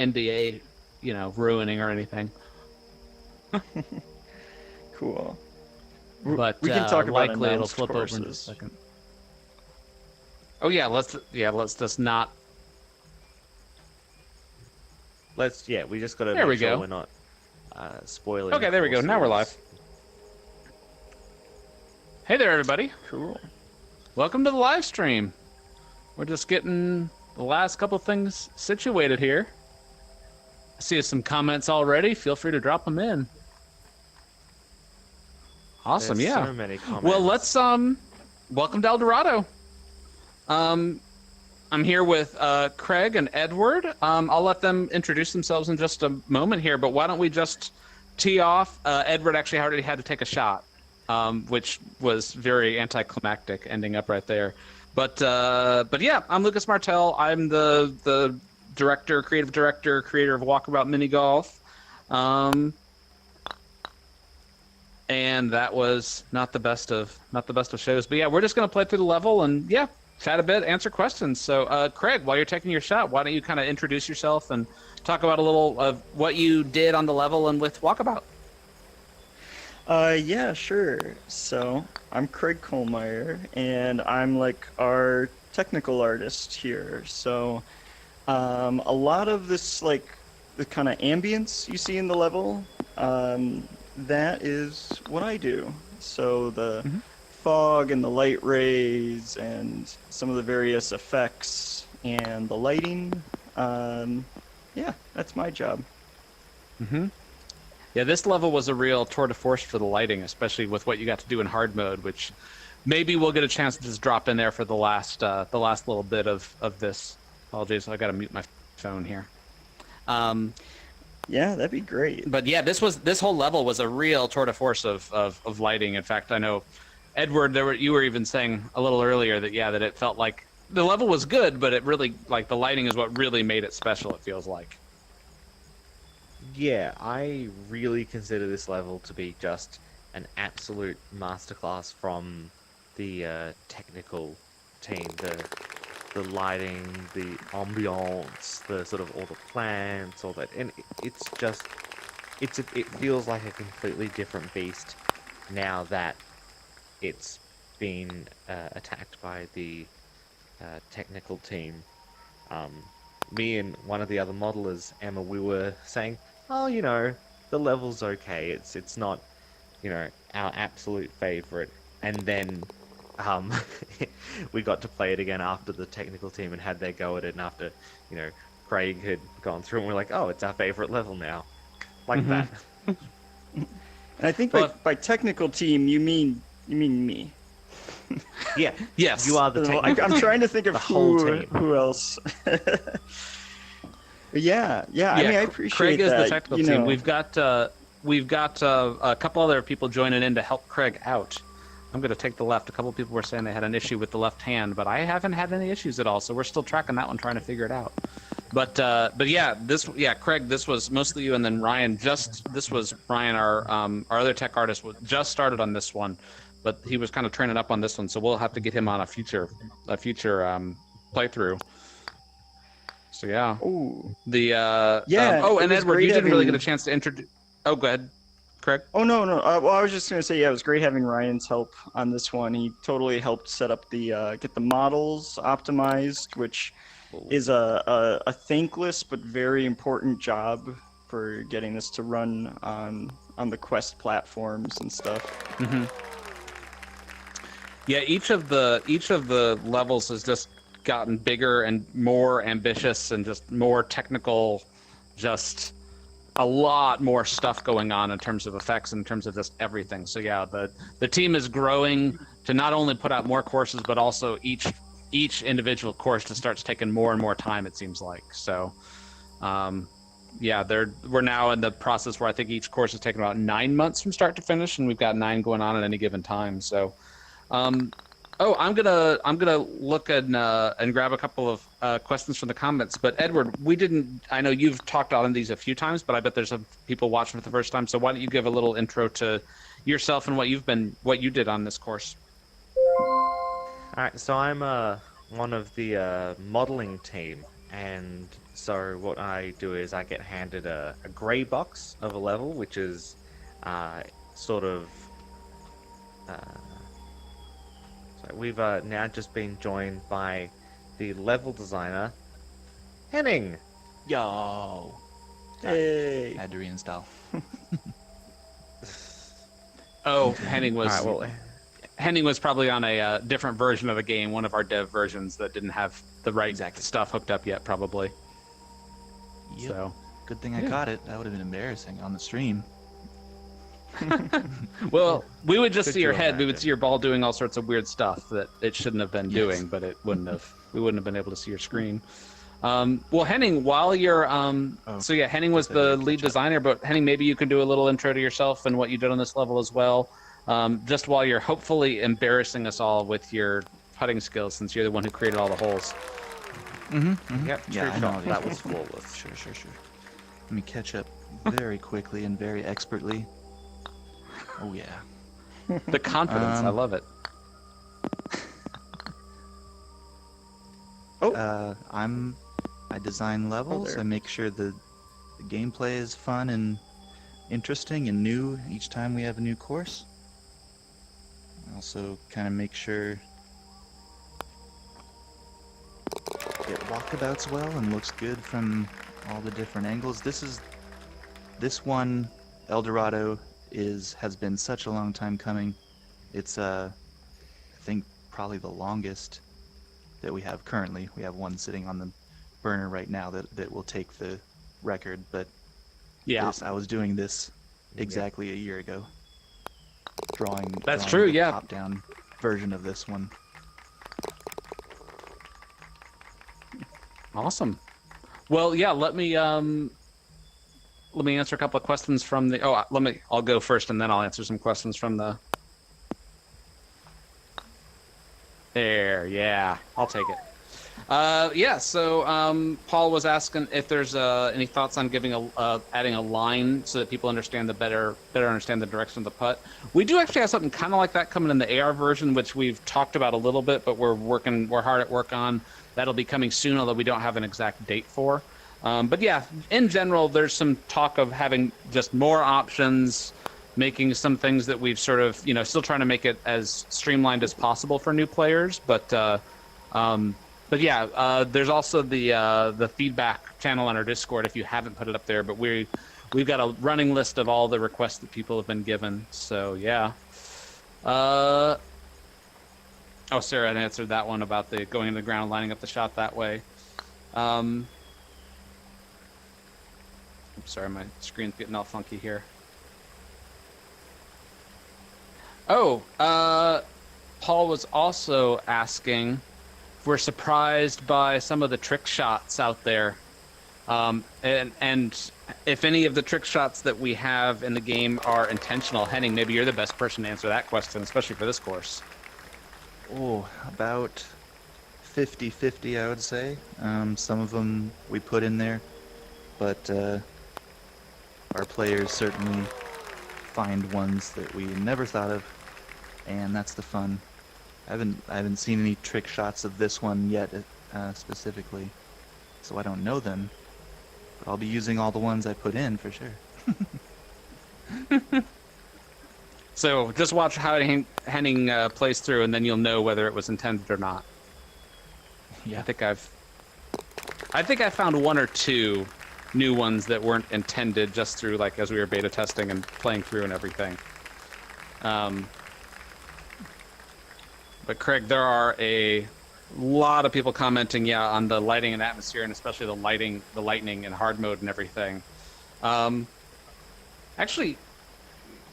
NDA, ruining or anything. Cool. But we can talk about likely it'll announced flip courses. over in just a second. Oh yeah, let's just not. We just got to There we make sure go. we're not spoiling. Okay, there we go. Now we're live. Hey there, everybody. Cool. Welcome to the live stream. We're just getting the last couple things situated here. I see some comments already. Feel free to drop them in. Awesome, There's yeah. so many comments. Well, let's welcome to Dorado. I'm here with Craig and Edward. I'll let them introduce themselves in just a moment here, but why don't we just tee off? Edward actually already had to take a shot, which was very anticlimactic, ending up right there. But yeah, I'm Lucas Martell. I'm the director, creative director, creator of Walkabout Mini Golf. And that was not the best of shows. But yeah, we're just gonna play through the level and yeah, chat a bit, answer questions. So Craig, while you're taking your shot, why don't you kind of introduce yourself and talk about a little of what you did on the level and with Walkabout? Yeah, sure. So I'm Craig Kohlmeyer, and I'm like our technical artist here. So a lot of this, like the kind of ambience you see in the level, that is what I do. So the fog and the light rays and some of the various effects and the lighting, yeah, that's my job. Yeah, this level was a real tour de force for the lighting, especially with what you got to do in hard mode, which maybe we'll get a chance to just drop in there for the last little bit of this. Apologies, I got to mute my phone here. Yeah, that'd be great. But yeah, this whole level was a real tour de force of lighting. In fact, I know, Edward, you were even saying a little earlier that that it felt like the level was good, but it really, like, the lighting is what really made it special, it feels like. Yeah, I really consider this level to be just an absolute masterclass from the technical team. The lighting, the ambiance, the sort of all the plants, all that, and it's just it feels like a completely different beast now that it's been attacked by the technical team. Me and one of the other modelers, Emma, we were saying, oh, the level's okay. It's not, our absolute favorite. And then we got to play it again after the technical team and had their go at it, and after, Craig had gone through, and we're like, oh, it's our favorite level now. Like that. And I think by technical team, you mean me. Yeah. Yes. You are the technical I'm trying to think of who else. Yeah. I mean, I appreciate Craig is that, the technical team. We've got a couple other people joining in to help Craig out. I'm going to take the left. A couple of people were saying they had an issue with the left hand, but I haven't had any issues at all. So we're still tracking that one, trying to figure it out. But yeah, Craig, this was mostly you, and then Ryan. This was Ryan, our other tech artist, just started on this one, but he was kind of training up on this one. So we'll have to get him on a future playthrough. So yeah. Ooh. And Edward, you didn't really get a chance to introduce. Oh, go ahead, Craig. Oh no. Well, I was just gonna say, it was great having Ryan's help on this one. He totally helped set up the get the models optimized, which is a thankless but very important job for getting this to run on the Quest platforms and stuff. Yeah, each of the levels has just gotten bigger and more ambitious and just more technical, just a lot more stuff going on in terms of effects and in terms of just everything. So yeah, the team is growing to not only put out more courses, but also each individual course just starts taking more and more time, it seems like. So yeah, we're now in the process where I think each course is taking about 9 months from start to finish, and we've got 9 going on at any given time. So I'm gonna look and grab a couple of questions from the comments. But Edward, I know you've talked on these a few times, but I bet there's some people watching for the first time. So why don't you give a little intro to yourself and what you did on this course? All right, so I'm one of the modeling team, and So what I do is I get handed a grey box of a level, which is sort of... so we've now just been joined by the level designer, Henning. Yo. Hey. Had to reinstall. Oh, Henning was All right, well, Henning was probably on a different version of the game, one of our dev versions that didn't have the right Exactly. stuff hooked up yet, probably. Yep. So, Good thing I Yeah. caught it. That would have been embarrassing on the stream. well, we would just Could see your you head. We would imagine? see your ball doing all sorts of weird stuff that it shouldn't have been Yes. doing, but it wouldn't have. We wouldn't have been able to see your screen. Well, Henning, while you're so yeah, Henning was guess I better the lead catch up. designer, but Henning, maybe you can do a little intro to yourself and what you did on this level as well. Just while you're hopefully embarrassing us all with your putting skills, since you're the one who created all the holes. Yep, Yeah, true I know. shot. That was flawless. Sure. Let me catch up very quickly and very expertly. Oh yeah. The confidence, I love it. I design levels. there. I make sure the gameplay is fun and interesting and new each time we have a new course. I also kind of make sure it walkabouts well and looks good from all the different angles. This one, El Dorado, has been such a long time coming. It's I think probably the longest that we have currently. We have one sitting on the burner right now that will take the record, but Yeah, I was doing this exactly a year ago. That's drawing true, the yeah. top-down version of this one. awesome. Well, yeah, let me answer a couple of questions from the. Oh, I'll go first, and then I'll answer some questions from the. There, yeah, I'll take it. Yeah, so Paul was asking if there's any thoughts on adding a line so that people understand better understand the direction of the putt. We do actually have something kind of like that coming in the AR version, which we've talked about a little bit, but we're hard at work on. That'll be coming soon, although we don't have an exact date for. But yeah, in general, there's some talk of having just more options, making some things that we've sort of, still trying to make it as streamlined as possible for new players. But yeah, there's also the feedback channel on our Discord if you haven't put it up there. But we've got a running list of all the requests that people have been given. So yeah. Oh, Sarah had answered that one about the going into the ground, lining up the shot that way. I'm sorry, my screen's getting all funky here. Oh, Paul was also asking if we're surprised by some of the trick shots out there. And if any of the trick shots that we have in the game are intentional. Henning, maybe you're the best person to answer that question, especially for this course. Oh, about 50-50, I would say. Some of them we put in there, but our players certainly find ones that we never thought of, and that's the fun. I haven't seen any trick shots of this one yet, specifically, so I don't know them. But I'll be using all the ones I put in for sure. So just watch how Henning plays through, and then you'll know whether it was intended or not. Yeah. I think I found one or two new ones that weren't intended just through as we were beta testing and playing through and everything. But Craig, there are a lot of people commenting, on the lighting and atmosphere, and especially the lightning in hard mode and everything. Actually,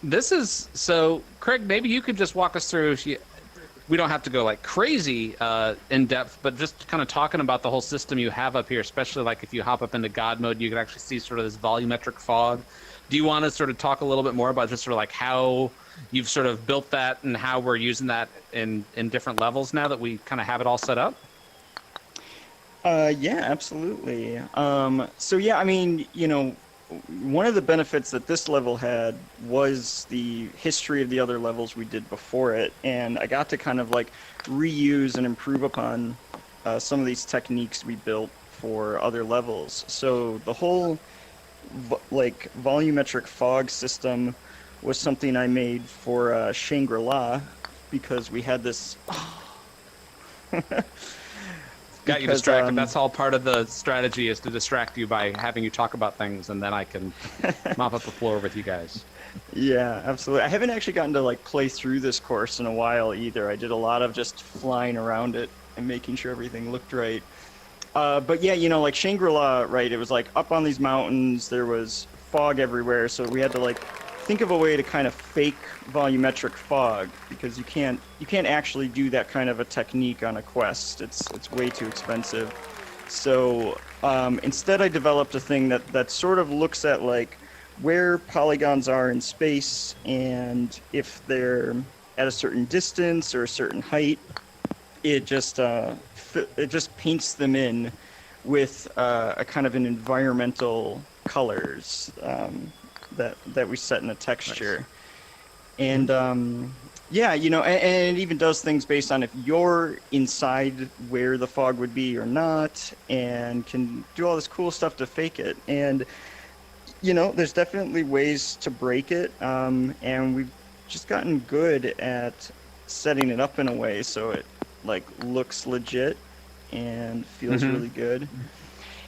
this is so. Craig, maybe you could just walk us through. We don't have to go crazy in depth, but just kind of talking about the whole system you have up here, especially if you hop up into God mode, you can actually see sort of this volumetric fog. Do you want to sort of talk a little bit more about just sort of how you've sort of built that and how we're using that in different levels now that we kind of have it all set up? Yeah, absolutely. So yeah, I mean, one of the benefits that this level had was the history of the other levels we did before it, and I got to kind of reuse and improve upon some of these techniques we built for other levels. So the whole like volumetric fog system was something I made for Shangri-La because we had this. Got you distracted. That's all part of the strategy, is to distract you by having you talk about things, and then I can mop up the floor with you guys. Yeah, absolutely. I haven't actually gotten to like play through this course in a while either. I did a lot of just flying around it and making sure everything looked right. But yeah, you know, like Shangri-La, right? It was like up on these mountains. There was fog everywhere, so we had to like think of a way to kind of fake volumetric fog, because you can't actually do that kind of a technique on a quest. It's way too expensive. So instead, I developed a thing that sort of looks at like where polygons are in space, and if they're at a certain distance or a certain height, it just paints them in with a kind of an environmental colors that we set in a texture. Nice. And yeah, you know, and it even does things based on if you're inside where the fog would be or not, and can do all this cool stuff to fake it. And you know, there's definitely ways to break it, and we've just gotten good at setting it up in a way so it like looks legit and feels really good.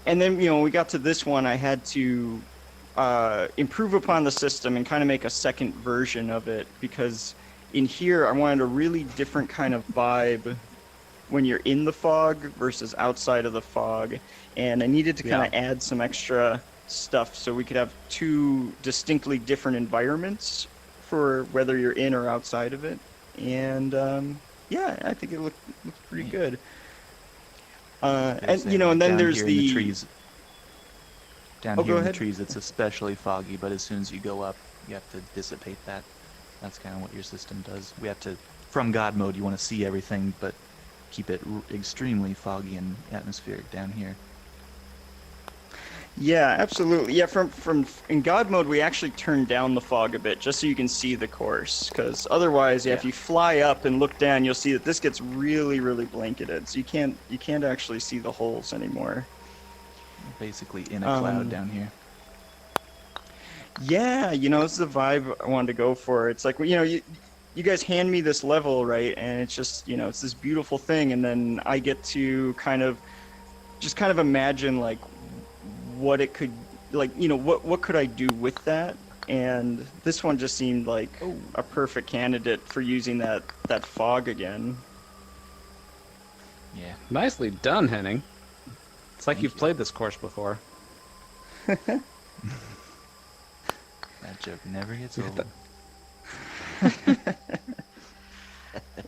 And then, you know, we got to this one, I had to improve upon the system and kind of make a second version of it, because in here I wanted a really different kind of vibe when you're in the fog versus outside of the fog, and I needed to kind of add some extra stuff so we could have two distinctly different environments for whether you're in or outside of it. And yeah, I think it looks pretty good. And you know, and then there's the trees. Down here in the trees, it's especially foggy, but as soon as you go up, you have to dissipate that. That's kind of what your system does. We have to, from God mode, you want to see everything, but keep it extremely foggy and atmospheric down here. Yeah, absolutely. Yeah, from in God mode, we actually turn down the fog a bit just so you can see the course, because otherwise, if you fly up and look down, you'll see that this gets really, really blanketed. So you can't actually see the holes anymore. Basically in a cloud down here. Yeah, you know, this is the vibe I wanted to go for. It's like, you know, you guys hand me this level, right? And it's just, you know, it's this beautiful thing, and then I get to kind of imagine like what it could, like, you know, what could I do with that? And this one just seemed like a perfect candidate for using that fog again. Yeah. Nicely done, Henning. It's like you've played this course before. That joke never gets old.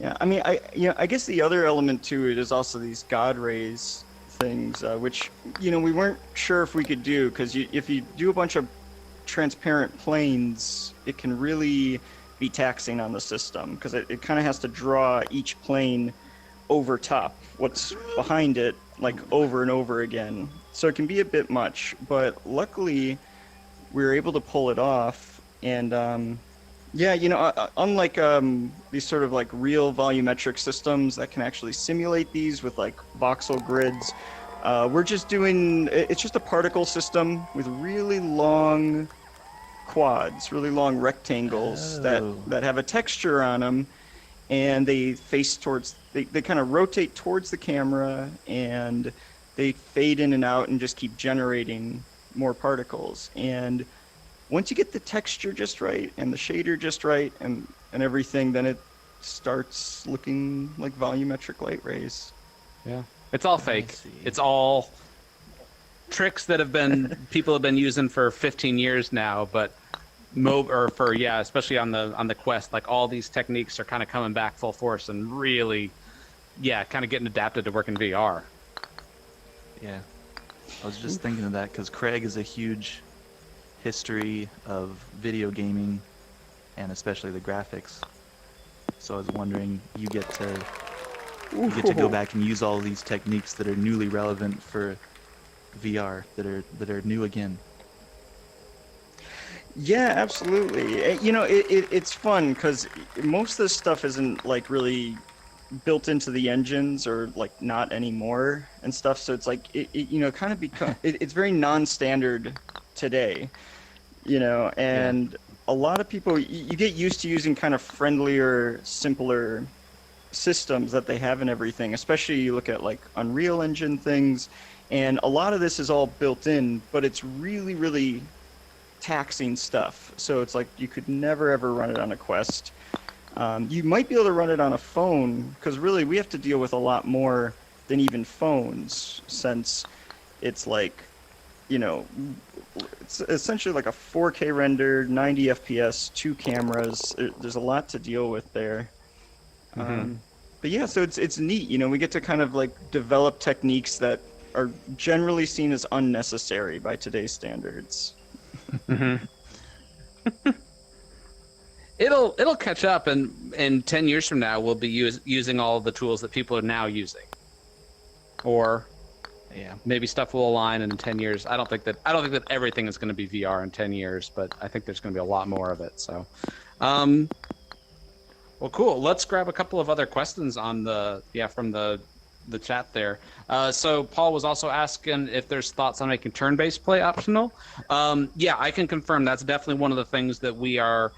Yeah, I mean, I guess the other element to it is also these God rays things, which, you know, we weren't sure if we could do, because if you do a bunch of transparent planes, it can really be taxing on the system, because it kind of has to draw each plane over top what's behind it, like over and over again. So it can be a bit much, but luckily we were able to pull it off. And yeah, you know, unlike these sort of like real volumetric systems that can actually simulate these with like voxel grids, we're just doing, it's just a particle system with really long quads, really long rectangles that have a texture on them, and they face towards, they kind of rotate towards the camera, and they fade in and out and just keep generating more particles. And once you get the texture just right and the shader just right and everything, then it starts looking like volumetric light rays. Yeah. It's all fake. It's all tricks that people have been using for 15 years now, but especially on the Quest, like all these techniques are kind of coming back full force and really, kind of getting adapted to work in VR. Yeah. I was just thinking of that because Craig is a huge history of video gaming, and especially the graphics. So I was wondering, you get to go back and use all these techniques that are newly relevant for VR, that are new again. Yeah, absolutely. You know, it's fun because most of this stuff isn't like really built into the engines or like not anymore and stuff. So it's like it you know, kind of become it's very non-standard today, you know, and a lot of people you get used to using kind of friendlier, simpler systems that they have and everything. Especially you look at like Unreal Engine things, and a lot of this is all built in, but it's really, really taxing stuff. So it's like you could never ever run it on a Quest. You might be able to run it on a phone, because really we have to deal with a lot more than even phones, since it's like, you know, it's essentially like a 4K render, 90 FPS, 2 cameras. There's a lot to deal with there. But yeah, so it's neat. You know, we get to kind of like develop techniques that are generally seen as unnecessary by today's standards. It'll catch up, and in 10 years from now, we'll be using all of the tools that people are now using. Or maybe stuff will align, and in 10 years, I don't think that everything is going to be VR in 10 years, but I think there's going to be a lot more of it. So, well, cool. Let's grab a couple of other questions on from the chat there. So Paul was also asking if there's thoughts on making turn-based play optional. Yeah, I can confirm that's definitely one of the things that we're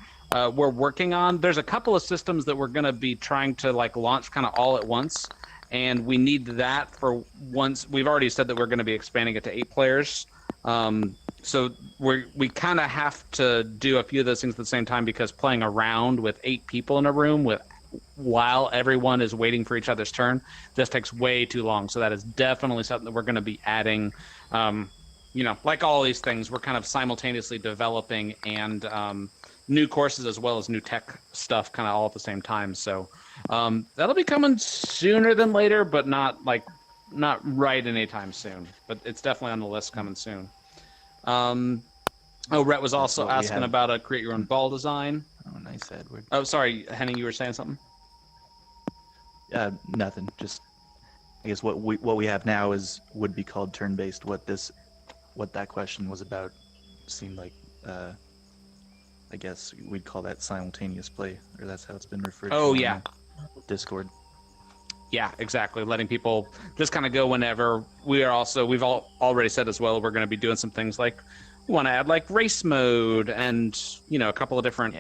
working on. There's a couple of systems that we're going to be trying to like launch kind of all at once, and we need that for once. We've already said that we're going to be expanding it to 8 players. So we kind of have to do a few of those things at the same time, because playing around with 8 people in a room while everyone is waiting for each other's turn just takes way too long. So that is definitely something that we're going to be adding. You know, like all these things, we're kind of simultaneously developing and new courses as well as new tech stuff kind of all at the same time. So that'll be coming sooner than later, but not right anytime soon. But it's definitely on the list coming soon. Rhett was also asking about a create your own ball design. Oh, nice, Edward. Oh, sorry, Henning, you were saying something? Nothing. Just, I guess what we have now would be called turn-based. What that question was about seemed like, I guess we'd call that simultaneous play, or that's how it's been referred to. Oh, yeah. Discord. Yeah, exactly. Letting people just kind of go whenever. We've already said as well, we're going to be doing some things like we want to add like race mode and, you know, a couple of different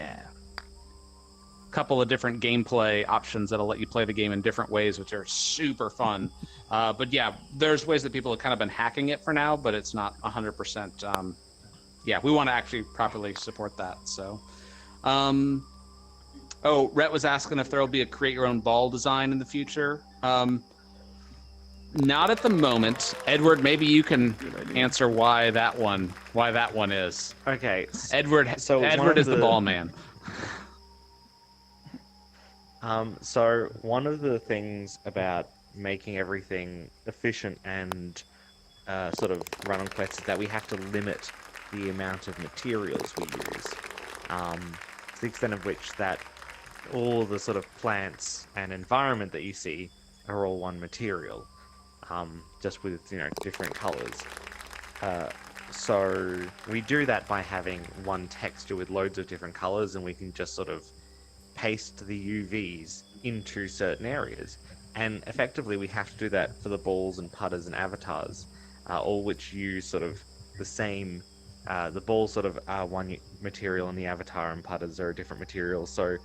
gameplay options that'll let you play the game in different ways, which are super fun. But yeah, there's ways that people have kind of been hacking it for now, but it's not 100%. Yeah, we want to actually properly support that. So, Rhett was asking if there'll be a create your own ball design in the future. Not at the moment. Edward, maybe you can answer why that one is. Okay. Edward is the ball man. So one of the things about making everything efficient and sort of run on quests is that we have to limit the amount of materials we use. To the extent of which that all the sort of plants and environment that you see are all one material, just with, you know, different colors. So we do that by having one texture with loads of different colors, and we can just sort of paste the UVs into certain areas. And effectively we have to do that for the balls and putters and avatars, all which use sort of the same, the balls sort of are one material and the avatar and putters are a different material. So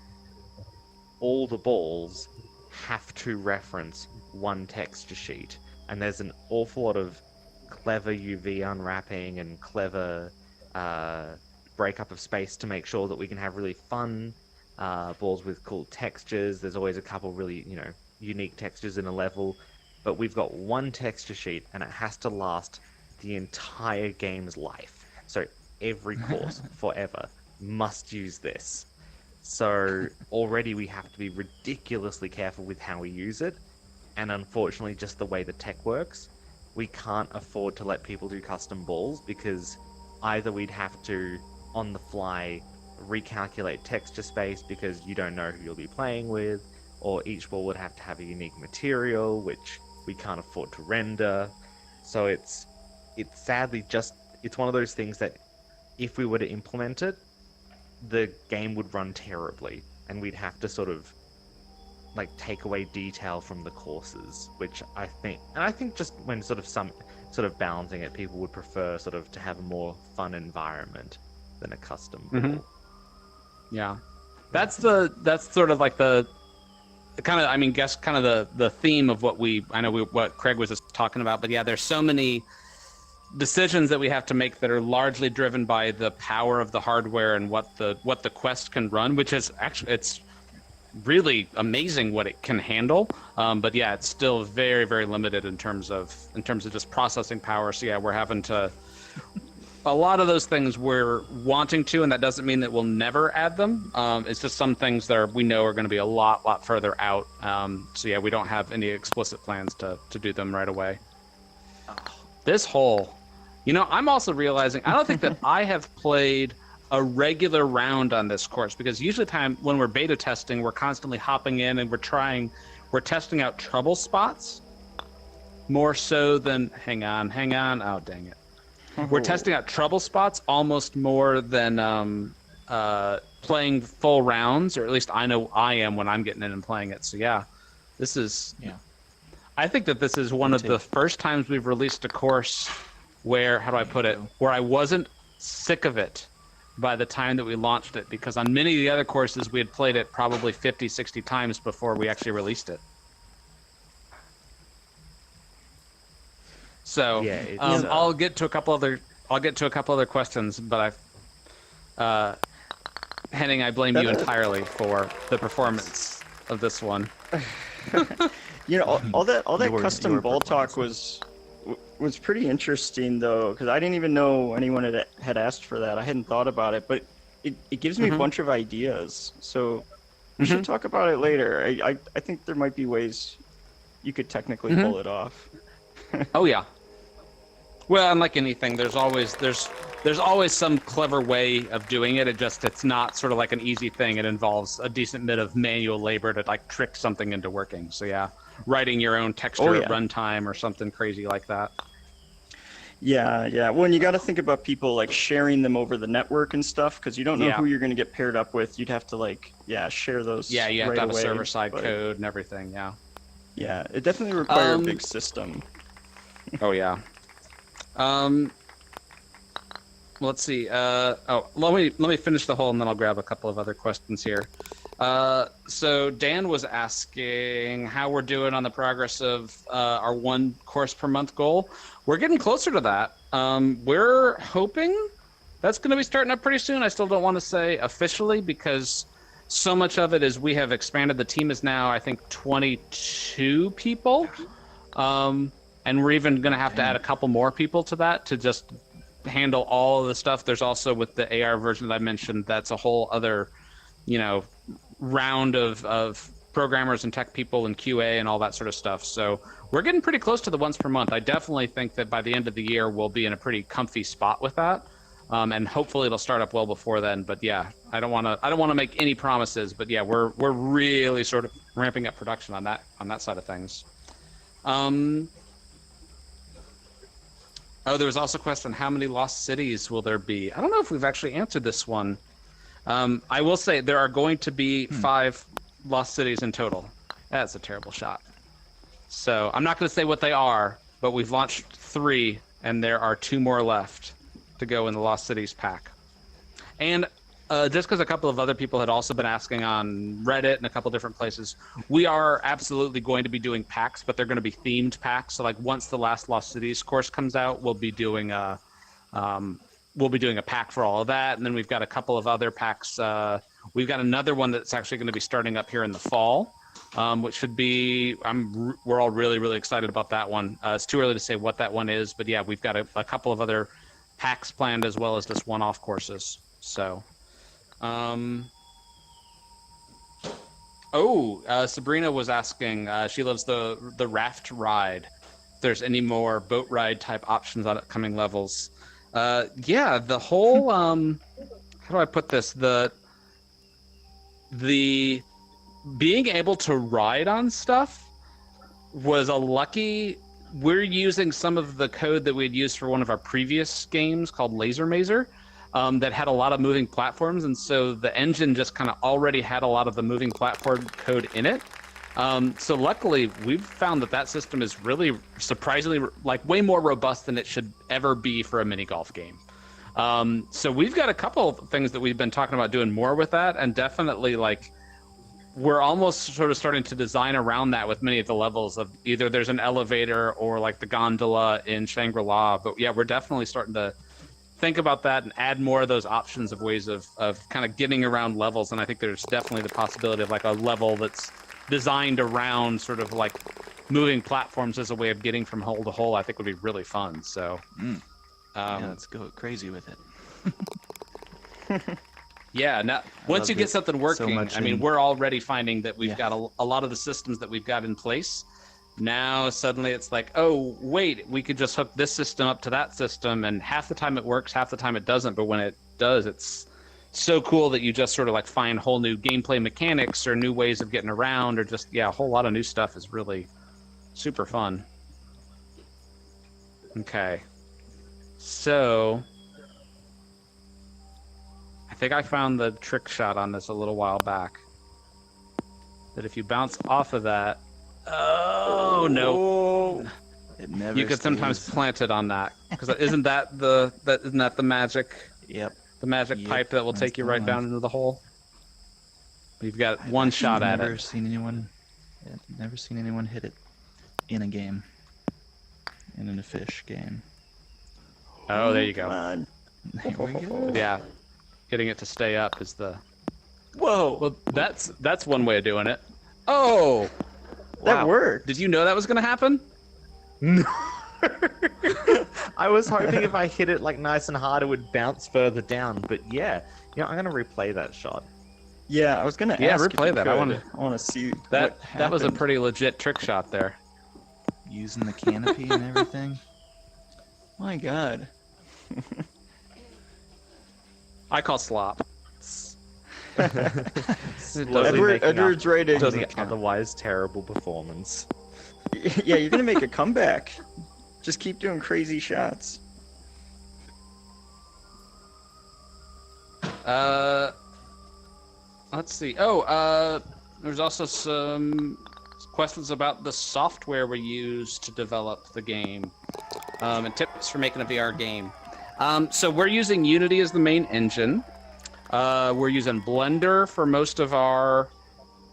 all the balls have to reference one texture sheet, and there's an awful lot of clever UV unwrapping and clever breakup of space to make sure that we can have really fun balls with cool textures. There's always a couple really, you know, unique textures in a level, but we've got one texture sheet and it has to last the entire game's life. So every course forever must use this. So already we have to be ridiculously careful with how we use it, and unfortunately just the way the tech works, we can't afford to let people do custom balls, because either we'd have to on the fly recalculate texture space because you don't know who you'll be playing with, or each ball would have to have a unique material which we can't afford to render. So it's sadly just, it's one of those things that if we were to implement it, the game would run terribly, and we'd have to sort of like take away detail from the courses, which I think just when sort of balancing it, people would prefer sort of to have a more fun environment than a custom ball. Yeah, that's sort of like the kind of, I mean, guess kind of the theme of what Craig was just talking about. But yeah, there's so many decisions that we have to make that are largely driven by the power of the hardware and what the Quest can run, which is actually, it's really amazing what it can handle. But yeah, it's still very, very limited in terms of just processing power. So yeah, we're having to, a lot of those things we're wanting to, and that doesn't mean that we'll never add them. It's just some things that we know are going to be a lot further out. So yeah, we don't have any explicit plans to do them right away. This hole, I'm also realizing, I don't think that I have played a regular round on this course, because usually when we're beta testing, we're constantly hopping in and we're testing out trouble spots more so than, hang on, oh dang it. We're testing out trouble spots almost more than playing full rounds, or at least I know I am when I'm getting in and playing it. So yeah, I think that this is one of the first times we've released a course where, how do I put it, where I wasn't sick of it by the time that we launched it, because on many of the other courses we had played it probably 50, 60 times before we actually released it. So yeah, I'll get to a couple other questions, but Henning, I blame you entirely for the performance of this one. All that custom ball talk was was pretty interesting, though, because I didn't even know anyone had asked for that. I hadn't thought about it, but it gives me a bunch of ideas. So we should talk about it later. I think there might be ways you could technically pull it off. Oh yeah. Well, unlike anything, there's always some clever way of doing it. It's not sort of like an easy thing. It involves a decent bit of manual labor to like trick something into working. So yeah, writing your own texture at runtime or something crazy like that. Yeah. Well, and you got to think about people like sharing them over the network and stuff, because you don't know who you're going to get paired up with. You'd have to share those. Yeah, you have to have a server-side code and everything. Yeah. Yeah, it definitely requires a big system. Oh yeah. Let's see. Let me finish the whole, and then I'll grab a couple of other questions here. So Dan was asking how we're doing on the progress of our one course per month goal. We're getting closer to that. We're hoping that's going to be starting up pretty soon. I still don't want to say officially, because so much of it is we have expanded. The team is now, I think, 22 people. And we're even going to have to add a couple more people to that to just handle all of the stuff. There's also, with the AR version that I mentioned, that's a whole other, round of programmers and tech people and QA and all that sort of stuff. So we're getting pretty close to the once per month. I definitely think that by the end of the year, we'll be in a pretty comfy spot with that. And hopefully it'll start up well before then. But yeah, I don't want to make any promises, but yeah, we're really sort of ramping up production on that side of things. Oh, there was also a question, how many lost cities will there be? I don't know if we've actually answered this one. I will say there are going to be 5 lost cities in total. That's a terrible shot. So I'm not going to say what they are, but we've launched 3, and there are 2 more left to go in the Lost Cities pack. And just because a couple of other people had also been asking on Reddit and a couple different places, we are absolutely going to be doing packs, but they're going to be themed packs. So like once the last Lost Cities course comes out, we'll be doing a pack for all of that. And then we've got a couple of other packs. We've got another one that's actually going to be starting up here in the fall, which should be, we're all really, really excited about that one. It's too early to say what that one is, but yeah, we've got a couple of other packs planned as well as just one-off courses. So. Sabrina was asking, she loves the raft ride, if there's any more boat ride type options on upcoming levels. Yeah, the whole, how do I put this? The being able to ride on stuff was a lucky. We're using some of the code that we had used for one of our previous games called Laser Mazer. That had a lot of moving platforms, and so the engine just kind of already had a lot of the moving platform code in it. So luckily, we've found that system is really surprisingly like way more robust than it should ever be for a mini golf game. So we've got a couple of things that we've been talking about doing more with that, and definitely like we're almost sort of starting to design around that with many of the levels of either there's an elevator or like the gondola in Shangri-La. But yeah, we're definitely starting to think about that and add more of those options of ways of kind of getting around levels. And I think there's definitely the possibility of like a level that's designed around sort of like moving platforms as a way of getting from hole to hole. I think would be really fun. So yeah, let's go crazy with it. Yeah, now once you get something working, I mean, we're already finding that we've got a lot of the systems that we've got in place. Now suddenly it's like, oh wait, we could just hook this system up to that system, and half the time it works, half the time it doesn't. But when it does, it's so cool that you just sort of like find whole new gameplay mechanics or new ways of getting around, or just a whole lot of new stuff is really super fun. Okay, so I think I found the trick shot on this a little while back. That if you bounce off of that, oh no, it never. You could sometimes plant it on that, because isn't that the magic? Yep. The magic pipe that will take you right down into the hole. We've got one shot at it. Never seen anyone hit it in a game, in a fish game. Oh, there you go. Come on. There we go. Yeah, getting it to stay up is the. Whoa. Well, that's one way of doing it. Oh, That worked. did you know that was going to happen? No. I was hoping if I hit it like nice and hard, it would bounce further down. But yeah, I'm gonna replay that shot. Yeah, I was gonna Yeah, ask. replay if that. You I could. wanna- I want to see That what was a happened. pretty legit trick shot there. Using the canopy and everything. My God. I call slop. Slowly Edward's rating. the otherwise terrible performance. Yeah, you're gonna make a comeback. Just keep doing crazy shots. Let's see. There's also some questions about the software we use to develop the game, and tips for making a VR game. So we're using Unity as the main engine. We're using Blender for most of our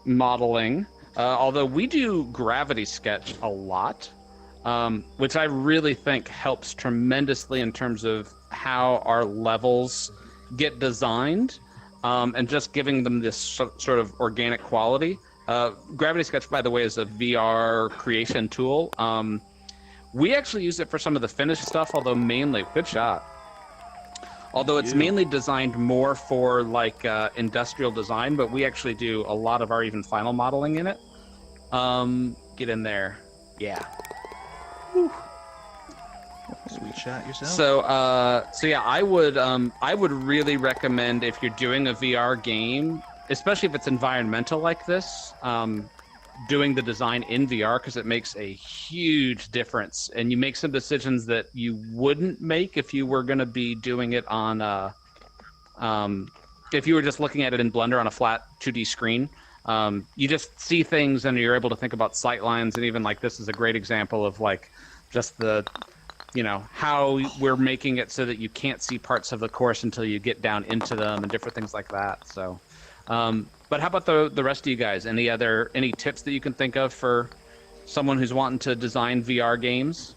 modeling, although we do Gravity Sketch a lot, which I really think helps tremendously in terms of how our levels get designed, and just giving them this sort of organic quality. Gravity Sketch, by the way, is a VR creation tool. We actually use it for some of the finished stuff, although mainly, good shot. Although it's mainly designed more for like industrial design, but we actually do a lot of our even final modeling in it. Get in there. Yeah. Sweet shot yourself. So yeah, I would really recommend, if you're doing a VR game, especially if it's environmental like this, doing the design in VR, because it makes a huge difference, and you make some decisions that you wouldn't make if you were going to be doing it on if you were just looking at it in Blender on a flat 2D screen. You just see things and you're able to think about sight lines, and even like this is a great example of like just the how we're making it so that you can't see parts of the course until you get down into them and different things like that. So but how about the rest of you guys? Any tips that you can think of for someone who's wanting to design VR games?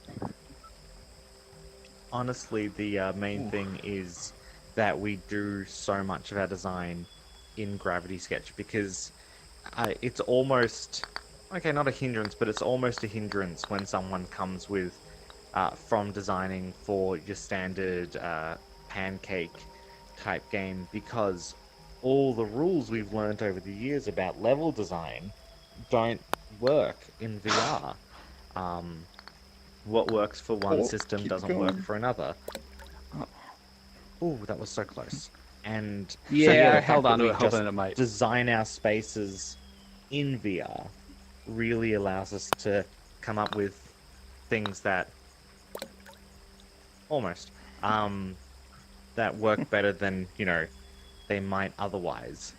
Honestly, the main thing is that we do so much of our design in Gravity Sketch, because it's almost, okay, not a hindrance, but it's almost a hindrance when someone comes with, from designing for your standard pancake type game, because all the rules we've learned over the years about level design don't work in VR. What works for one system doesn't work for another. Oh, that was so close. And Yeah, I the held fact on that to we it, hoping just it might. design our spaces in VR really allows us to come up with things that that work better than they might otherwise.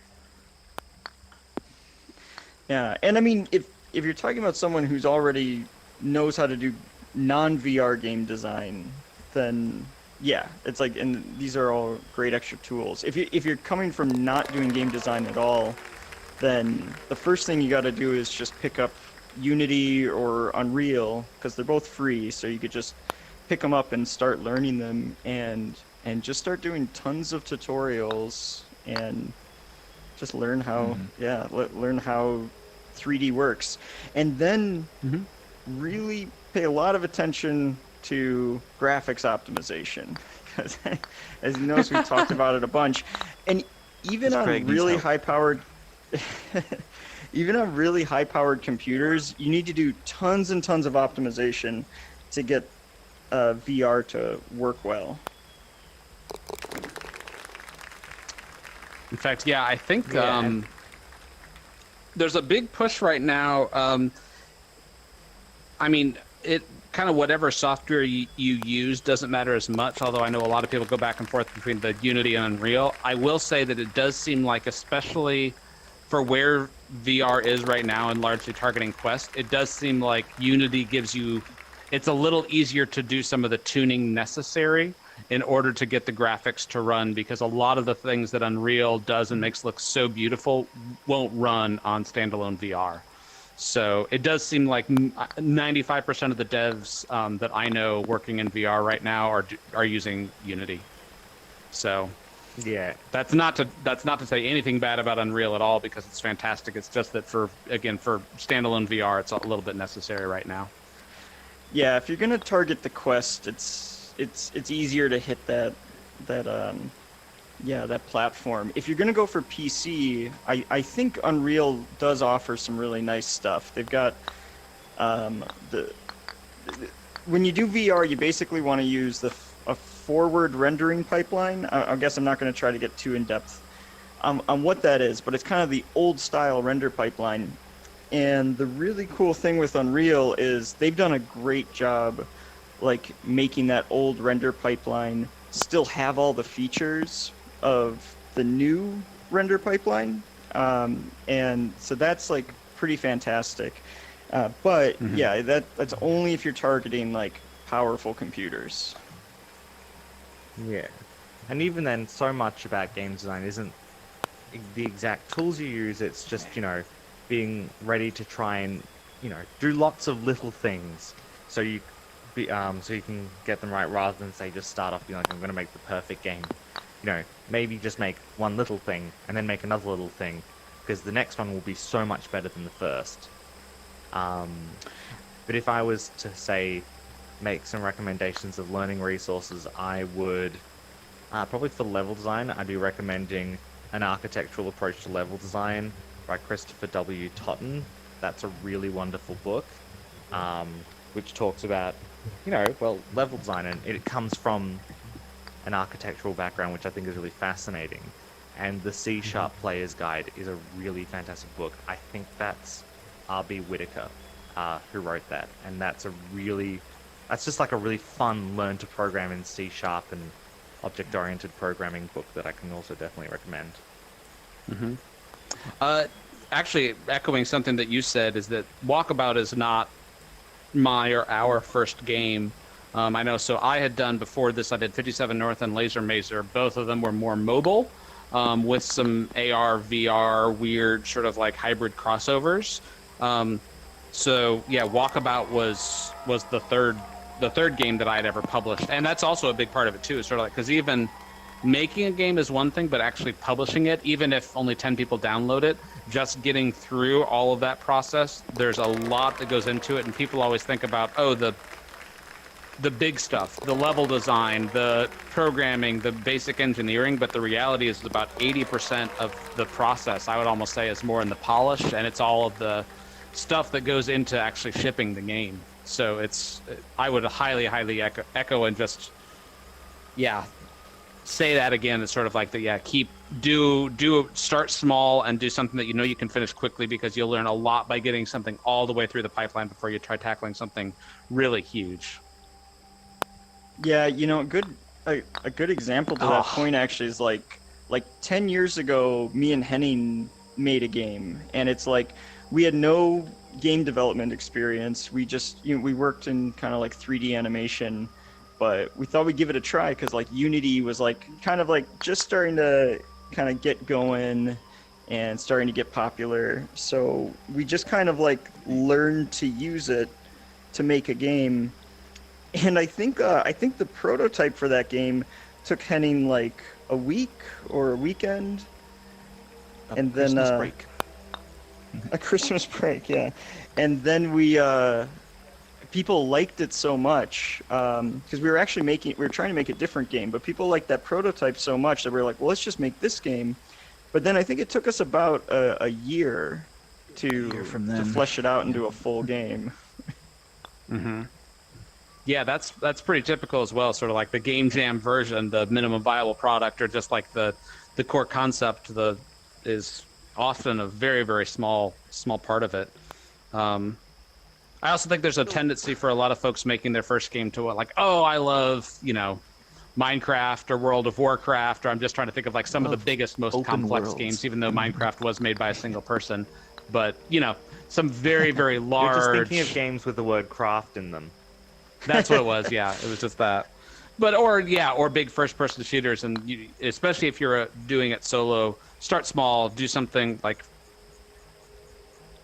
Yeah, and I mean, if you're talking about someone who's already knows how to do non-VR game design, then yeah, it's like, and these are all great extra tools. If you're coming from not doing game design at all, then the first thing you got to do is just pick up Unity or Unreal, because they're both free, so you could just pick them up and start learning them, and just start doing tons of tutorials and just learn how learn how 3D works, and then really pay a lot of attention to graphics optimization, because as you notice, we've talked about it a bunch, and even on really high-powered even on really high-powered computers, you need to do tons and tons of optimization to get VR to work well. In fact, yeah, I think there's a big push right now. I mean, it kind of whatever software you use doesn't matter as much, although I know a lot of people go back and forth between the Unity and Unreal. I will say that it does seem like, especially for where VR is right now and largely targeting Quest, it does seem like Unity gives you, it's a little easier to do some of the tuning necessary in order to get the graphics to run, because a lot of the things that Unreal does and makes look so beautiful won't run on standalone VR. So it does seem like 95% of the devs that I know working in VR right now are using Unity. So Yeah. that's not to say anything bad about Unreal at all, because it's fantastic. It's just that for standalone VR, it's a little bit necessary right now. Yeah, if you're gonna target the Quest, it's easier to hit that platform. If you're gonna go for PC, I think Unreal does offer some really nice stuff. They've got when you do VR, you basically want to use a forward rendering pipeline. I guess I'm not going to try to get too in depth on what that is, but it's kind of the old style render pipeline. And the really cool thing with Unreal is they've done a great job like making that old render pipeline still have all the features of the new render pipeline. And so that's like pretty fantastic. But yeah, that's only if you're targeting like powerful computers. Yeah. And even then, so much about game design isn't the exact tools you use, it's just, being ready to try and, do lots of little things so you can get them right, rather than say just start off being like, I'm going to make the perfect game. Maybe just make one little thing and then make another little thing, because the next one will be so much better than the first. But if I was to say make some recommendations of learning resources, I would probably for level design, I'd be recommending An Architectural Approach to Level Design by Christopher W. Totten. That's a really wonderful book, which talks about, level design, and it comes from an architectural background, which I think is really fascinating. And the C# Player's Guide is a really fantastic book. I think that's R.B. Whitaker who wrote that, and that's just like a really fun learn to program in C# and object-oriented programming book that I can also definitely recommend. Actually, echoing something that you said, is that Walkabout is not my or our first game. I know, so I had done before this, I did 57 North and Laser Mazer. Both of them were more mobile, with some AR, VR, weird sort of like hybrid crossovers. So yeah, Walkabout was the third game that I had ever published, and that's also a big part of it too. It's sort of like, because even making a game is one thing, but actually publishing it, even if only 10 people download it, just getting through all of that process, there's a lot that goes into it, and people always think about, the big stuff, the level design, the programming, the basic engineering, but the reality is about 80% of the process, I would almost say, is more in the polish, and it's all of the stuff that goes into actually shipping the game. So I would highly, highly echo and just, say that again. It's sort of like start small and do something that you can finish quickly, because you'll learn a lot by getting something all the way through the pipeline before you try tackling something really huge. Yeah, a good example to that point actually is like 10 years ago, me and Henning made a game, and it's like we had no game development experience. We just, we worked in kind of like 3D animation, but we thought we'd give it a try because like Unity was like kind of like just starting to kind of get going and starting to get popular. So we just kind of like learned to use it to make a game. And I think the prototype for that game took Henning like a week or a weekend. And then Christmas break. a Christmas break, yeah. And then people liked it so much because we were trying to make a different game, but people liked that prototype so much that we were like, well, let's just make this game. But then I think it took us about a year to flesh it out into a full game. Mm-hmm. Yeah, that's pretty typical as well. Sort of like the game jam version, the minimum viable product, or just like the core concept. Is often a very, very small part of it. I also think there's a tendency for a lot of folks making their first game to like, oh, I love, Minecraft or World of Warcraft, or I'm just trying to think of like some of the biggest, most complex worlds. games, even though Minecraft was made by a single person. But, some very, very large... You're just thinking of games with the word craft in them. That's what it was, yeah. It was just that. But, or big first-person shooters, and especially if you're doing it solo, start small, do something like...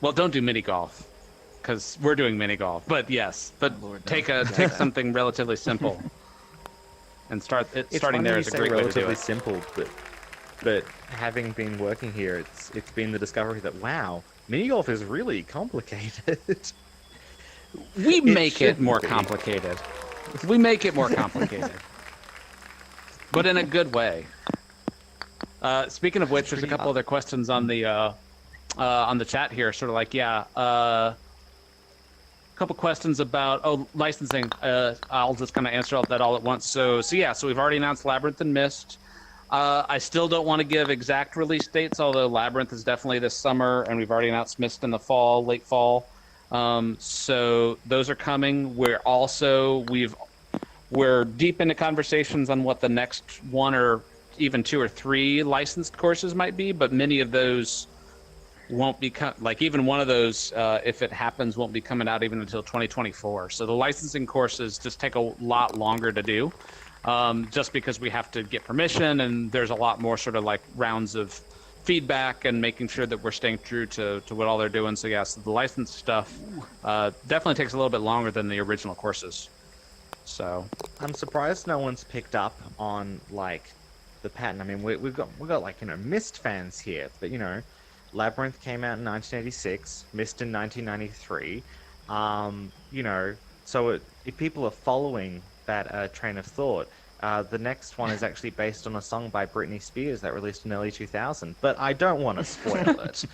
Well, don't do mini-golf, because we're doing mini-golf. But yes, take something relatively simple. And starting there is a great way to do relatively it. simple, but having been working here, it's been the discovery that wow, mini golf is really complicated. We make it more be. complicated. We make it more complicated, but in a good way. Speaking of which, there's a couple other questions on the chat here. Sort of like, couple questions about licensing. I'll just kind of answer that all at once. So we've already announced Labyrinth and Myst. I still don't want to give exact release dates, although Labyrinth is definitely this summer, and we've already announced Myst in the fall, late fall. So those are coming. We're deep into conversations on what the next one or even 2 or 3 licensed courses might be, but many of those won't be even one of those, if it happens, won't be coming out even until 2024. So the licensing courses just take a lot longer to do, just because we have to get permission, and there's a lot more sort of like rounds of feedback and making sure that we're staying true to what all they're doing. So so the licensed stuff definitely takes a little bit longer than the original courses. So I'm surprised no one's picked up on like the pattern. I mean, we've got like Myst fans here, but Labyrinth came out in 1986, Myst in 1993. So if people are following that train of thought, the next one is actually based on a song by Britney Spears that released in early 2000. But I don't want to spoil it.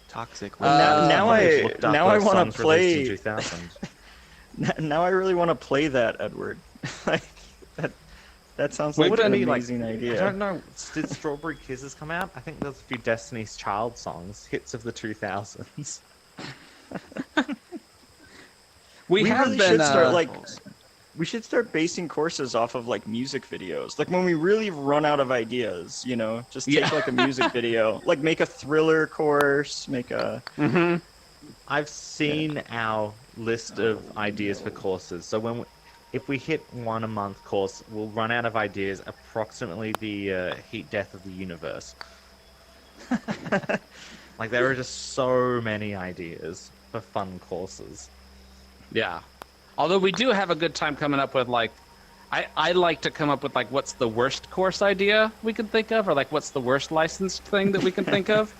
Toxic. Now I want to play. Now I really want to play that, Edward. That sounds like an amazing idea. I don't know. Did Strawberry Kisses come out? I think there's a few Destiny's Child songs, hits of the 2000s. We should start basing courses off of like music videos. Like when we really run out of ideas, just take like a music video, like make a thriller course, make a. Mm-hmm. I've seen our list of ideas for courses. So if we hit 1 a month course, we'll run out of ideas approximately the heat death of the universe. Like there are just so many ideas for fun courses. Yeah. Although we do have a good time coming up with like, I like to come up with like what's the worst course idea we can think of, or like what's the worst licensed thing that we can think of,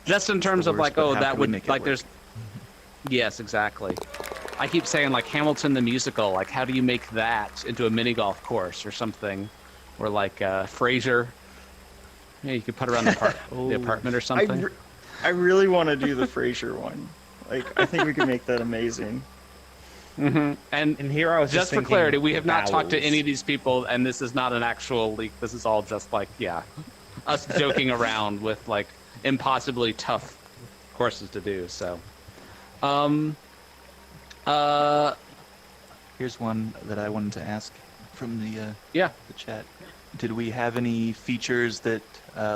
just in terms of like, that would like there's. Yes, exactly. I keep saying like Hamilton the musical, like how do you make that into a mini golf course or something, or like Frasier. Yeah, you could put around the apartment or something. I really want to do the Frasier one. Like I think we could make that amazing. Mm-hmm. And here I was just for clarity, we have not talked to vowels. any of these people, and this is not an actual leak. This is all just like, us joking around with like impossibly tough courses to do. So, Here's one that I wanted to ask from the chat. Did we have any features that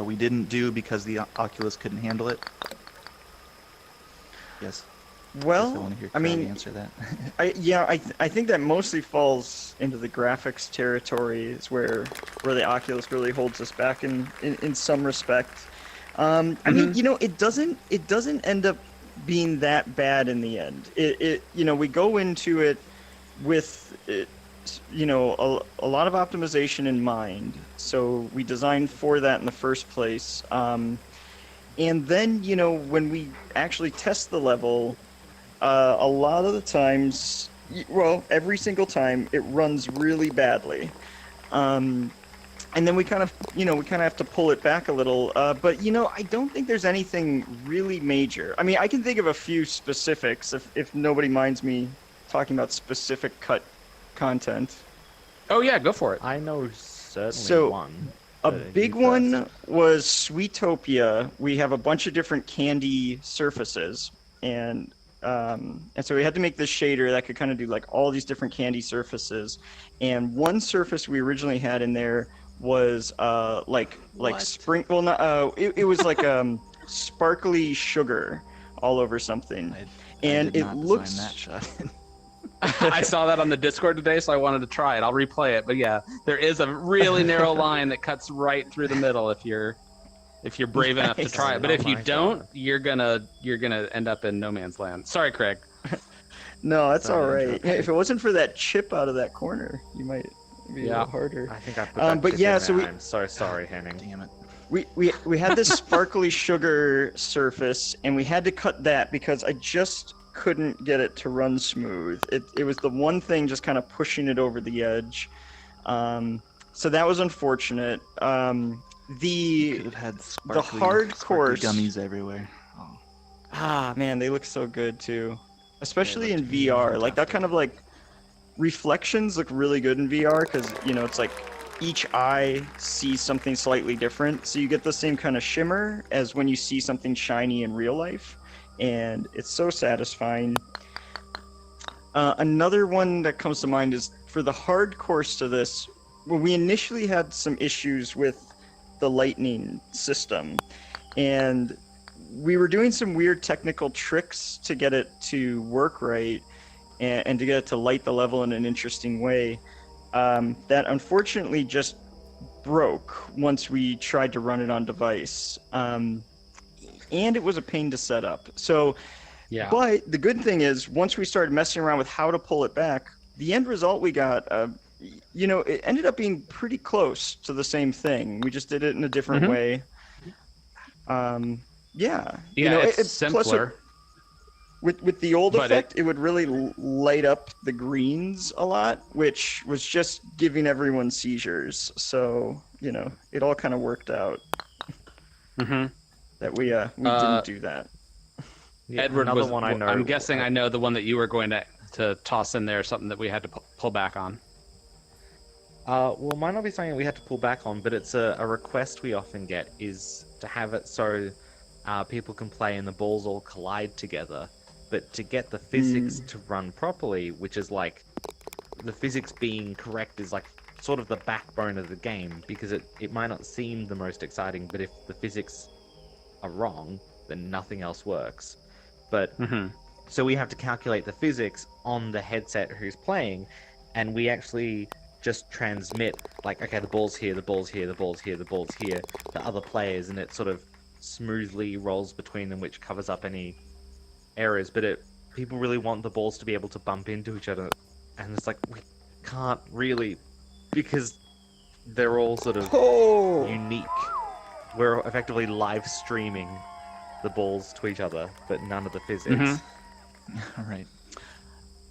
we didn't do because the Oculus couldn't handle it? Yes. I Well, want to hear I Craig mean, answer that. I think that mostly falls into the graphics territory, is where the Oculus really holds us back in some respect. I mean, it doesn't end up being that bad in the end. We go into it with a lot of optimization in mind. So we designed for that in the first place. And then, when we actually test the level, a lot of the times, well, every single time, it runs really badly. And then we kind of have to pull it back a little. But I don't think there's anything really major. I mean, I can think of a few specifics if nobody minds me talking about specific cut content. Oh yeah, go for it. I know certainly So, one. A but big you one first. was Sweetopia. We have a bunch of different candy surfaces, and so we had to make this shader that could kind of do like all these different candy surfaces. And one surface we originally had in there was like What? sprinkle. Well, it was like sparkly sugar all over something. I And did it not looks- design that shot. I saw that on the Discord today, so I wanted to try it. I'll replay it, but yeah, there is a really narrow line that cuts right through the middle if you're brave enough to Nice. try it. But Oh if you my don't, God. you're gonna end up in no man's land. Sorry, Craig. No, that's Sorry all to right. interrupt Yeah, you. if it wasn't for that chip out of that corner, you might be a Yeah. little harder. I think I put Um, that but chip yeah, in so there. we- I'm so sorry, Henning. Damn it. We had this sparkly sugar surface, and we had to cut that because I just couldn't get it to run smooth. It was the one thing just kind of pushing it over the edge. So that was unfortunate. Could The have had sparkly, hard sparkly course- gummies everywhere. Oh. man, they look so good too, especially in looked VR. Like that fantastic. kind of like reflections look really good in VR because it's like each eye sees something slightly different, so you get the same kind of shimmer as when you see something shiny in real life, and it's so satisfying. Another one that comes to mind is for the hard course to this. Well, we initially had some issues with the lightning system, and we were doing some weird technical tricks to get it to work right and to get it to light the level in an interesting way. That unfortunately just broke once we tried to run it on device. And it was a pain to set up. So, Yeah. but the good thing is, once we started messing around with how to pull it back, the end result we got, it ended up being pretty close to the same thing. We just did it in a different Mhm. way. Yeah, it's plus simpler. with the old But effect, it would really light up the greens a lot, which was just giving everyone seizures. So, it all kind of worked out hmm that we didn't do that. Yeah, Edward another was. one I know. I'm guessing I know the one that you were going to toss in there. Something that we had to pull back on. Well, it might not be something we had to pull back on, but it's a request we often get is to have it so people can play and the balls all collide together. But to get the physics to run properly, which is like the physics being correct is like sort of the backbone of the game, because it might not seem the most exciting, but if the physics are wrong, then nothing else works. But hmm so we have to calculate the physics on the headset who's playing, and we actually just transmit, like, okay, the ball's here, the ball's here, the ball's here, the ball's here, to other players, and it sort of smoothly rolls between them, which covers up any errors. But people really want the balls to be able to bump into each other, and it's like, we can't really, because they're all sort of Oh, unique. We're effectively live streaming the balls to each other, but none of the physics. Mhm. All right.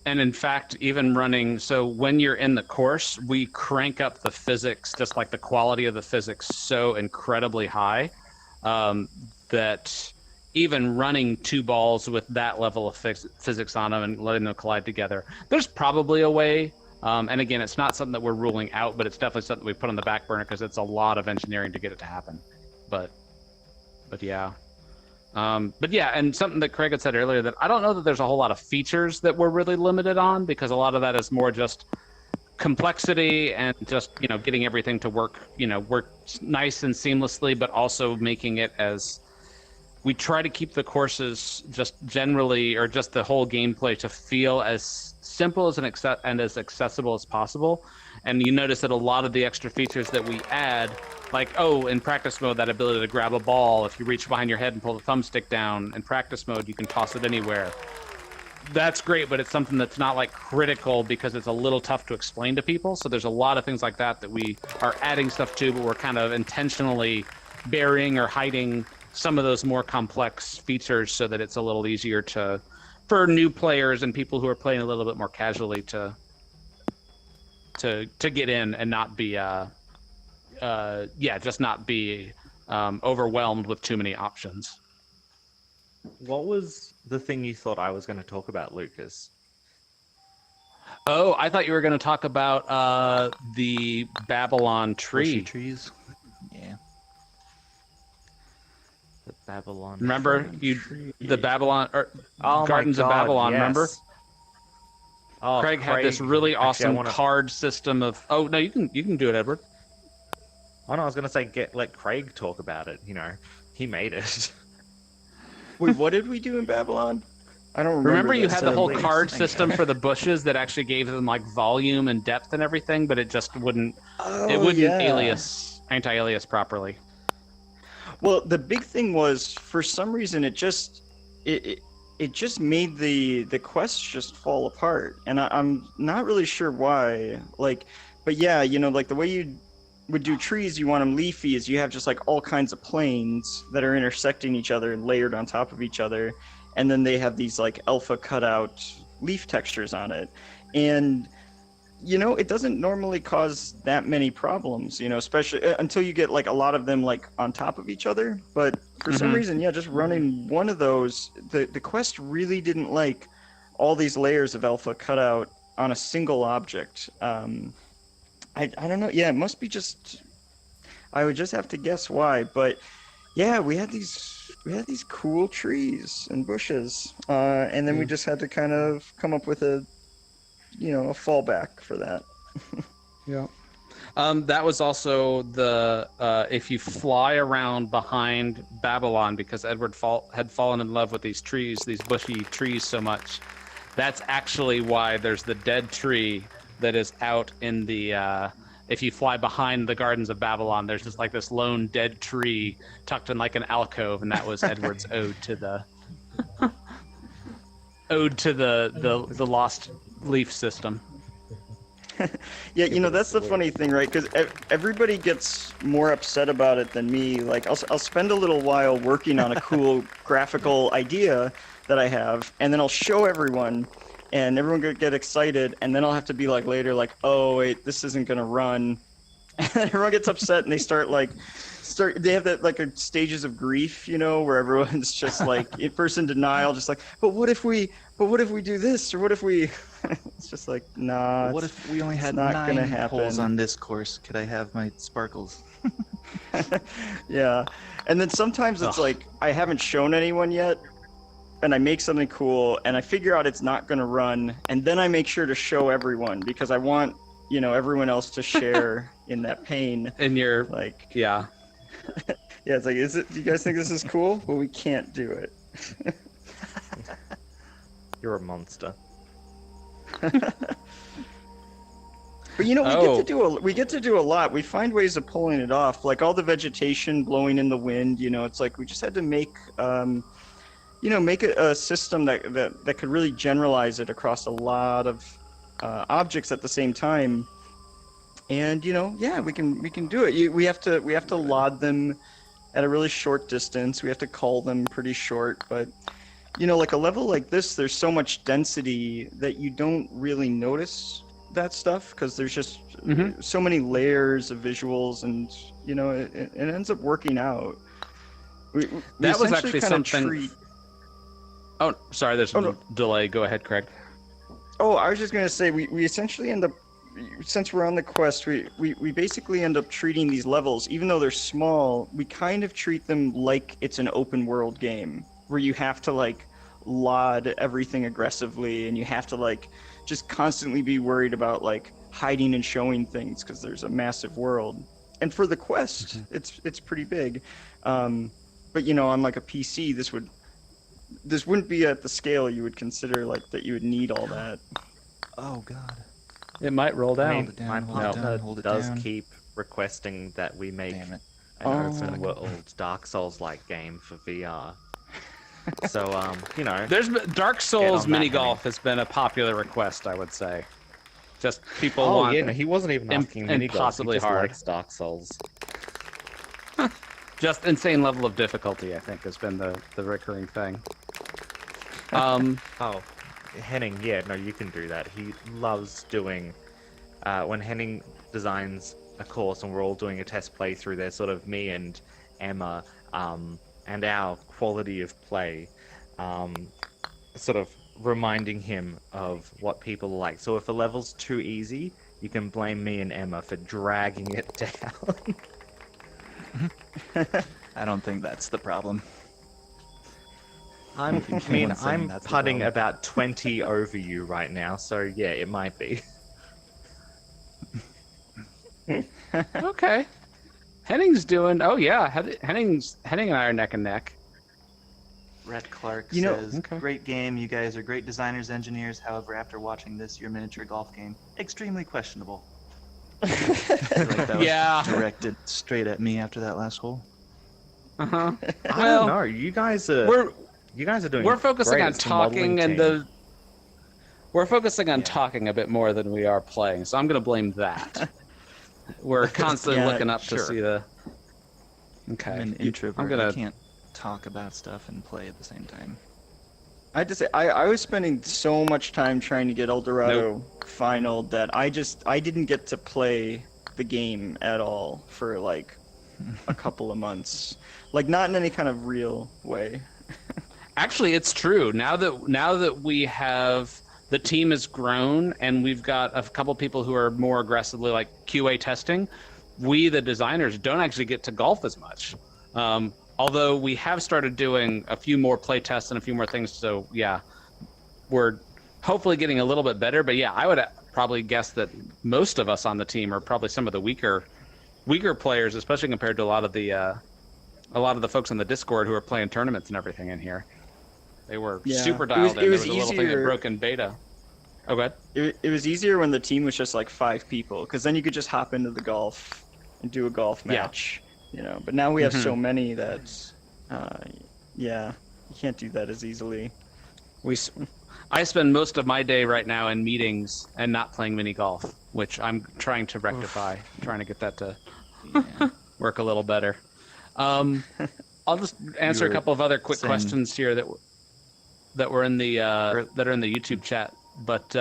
And in fact, even running, so when you're in the course, we crank up the physics, just like the quality of the physics, so incredibly high that even running two balls with that level of physics on them and letting them collide together, there's probably a way. And again, it's not something that we're ruling out, but it's definitely something we put on the back burner because it's a lot of engineering to get it to happen. But yeah. But yeah, and something that Craig had said earlier, that I don't know that there's a whole lot of features that we're really limited on, because a lot of that is more just complexity and just, getting everything to work nice and seamlessly, but also making it as we try to keep the courses just generally, or just the whole gameplay, to feel as simple as and as accessible as possible. And you notice that a lot of the extra features that we add, like, in practice mode, that ability to grab a ball, if you reach behind your head and pull the thumbstick down, in practice mode, you can toss it anywhere. That's great, but it's something that's not like critical because it's a little tough to explain to people. So there's a lot of things like that that we are adding stuff to, but we're kind of intentionally burying or hiding some of those more complex features so that it's a little easier for new players and people who are playing a little bit more casually to get in and not be just not be overwhelmed with too many options. What was the thing you thought I was going to talk about, Lucas? Oh, I thought you were going to talk about the Babylon tree. Bushy trees. Yeah. The Babylon. Remember the Babylon Oh Gardens my of God, Babylon? yes. Remember? Oh, Craig had this really awesome wanna... card system of. Oh no, you can do it, Edward. Oh no, I was going to say let Craig talk about it. You know, he made it. Wait, what did we do in Babylon? I don't Remember you this. had the whole Please. card system for the bushes that actually gave them like volume and depth and everything, but it just wouldn't. It wouldn't anti-alias properly. Well, the big thing was, for some reason, it just made the quests just fall apart, and I'm not really sure why. Like, but yeah, like the way you would do trees, you want them leafy, is you have just like all kinds of planes that are intersecting each other and layered on top of each other, and then they have these like alpha cutout leaf textures on it, and it doesn't normally cause that many problems, especially until you get like a lot of them like on top of each other. But for some reason, just running one of those, the quest really didn't like all these layers of alpha cutout on a single object. I don't know. Yeah, it must be just. I would just have to guess why, but yeah, we had these cool trees and bushes, and then we just had to kind of come up with a fallback for that. Yeah. That was also the if you fly around behind Babylon, because Edward had fallen in love with these bushy trees so much. That's actually why there's the dead tree that is out in the if you fly behind the Gardens of Babylon, there's just like this lone dead tree tucked in like an alcove, and that was Edward's ode to the lost leaf system. Yeah, that's the funny thing, right? Because everybody gets more upset about it than me. Like, I'll spend a little while working on a cool graphical idea that I have, and then I'll show everyone, and everyone will get excited, and then I'll have to be like later, like, oh wait, this isn't gonna run. And everyone gets upset, and they they have that like stages of grief, where everyone's just like first in denial, just like, but what if we do this, or what if we it's just like, nah. What if we only had not 9 gonna happen. holes on this course? Could I have my sparkles? Yeah, and then sometimes it's like I haven't shown anyone yet, and I make something cool, and I figure out it's not gonna run, and then I make sure to show everyone because I want everyone else to share in that pain. And you're like, yeah. Yeah, it's like, do you guys think this is cool? Well, we can't do it. You're a monster. But we get to do a lot. We find ways of pulling it off, like all the vegetation blowing in the wind. It's like we just had to make make a system that could really generalize it across a lot of objects at the same time. And we can do it. We have to laud them at a really short distance. We have to call them pretty short, but like a level like this, there's so much density that you don't really notice that stuff because there's just so many layers of visuals, and it ends up working out. That was actually something. Oh, sorry, there's a delay. Go ahead, Craig. Oh, I was just gonna say we essentially end up, since we're on the quest, we basically end up treating these levels, even though they're small, we kind of treat them like it's an open world game where you have to like laud everything aggressively, and you have to like just constantly be worried about like hiding and showing things because there's a massive world. And for the quest, it's pretty big. but you know, on like a PC, this wouldn't be at the scale you would consider like that you would need all that. Oh God. It might roll down. I mean, Hold it down, my hold it partner down, hold it does down. keep requesting that we make Damn it. an Oh. open world Dark Souls-like game for VR. So, you know, There's Dark Souls on that, mini golf has been a popular request, I would say. Just people oh want yeah, no, he wasn't even asking mini golf. He impossibly just hard. likes Dark Souls. just insane level of difficulty. I think has been the recurring thing. Um, Oh, Henning, yeah, no, you can do that. He loves doing when Henning designs a course and we're all doing a test playthrough. There's sort of me and Emma and our quality of play, sort of reminding him of what people like. So if a level's too easy, you can blame me and Emma for dragging it down. I don't think that's the problem. I mean, Anyone's saying I'm that's the putting problem. about 20 over you right now, so yeah, it might be. okay. Henning's doing. Oh yeah, Henning and I are neck and neck. Rhett Clark You know- says, Okay. great game, you guys are great designers, engineers, however, after watching this, your miniature golf game, extremely questionable. I feel like that was Yeah. directed straight at me after that last hole. Uh huh. I Well, don't know. You guys are doing. We're focusing great. on It's the modeling talking and team. we're focusing on Yeah. talking a bit more than we are playing, so I'm gonna blame that. We're constantly Yeah, looking up sure. to see the. Okay. I'm an You- introvert. I'm gonna. I can't talk about stuff and play at the same time. I had to say, I was spending so much time trying to get El Dorado final that I didn't get to play the game at all for like a couple of months. Like not in any kind of real way. Actually, it's true. Now that we have the team has grown and we've got a couple people who are more aggressively like QA testing, we the designers don't actually get to golf as much. Although we have started doing a few more play tests and a few more things, so yeah, we're hopefully getting a little bit better. But yeah, I would probably guess that most of us on the team are probably some of the weaker players, especially compared to a lot of the folks on the Discord who are playing tournaments and everything in here. They were Yeah. super It was- dialed it in. There was was a little thing that easier- broke in beta. Oh, go ahead. It was easier when the team was just like 5 people, because then you could just hop into the golf and do a golf Yeah. match, you know. But now we have Mhm. so many that, yeah, you can't do that as easily. I spend most of my day right now in meetings and not playing mini golf, which I'm trying to rectify, trying to get that to Yeah. work a little better. I'll just answer a were couple of other quick saying- questions here that were in the that are in the YouTube chat. But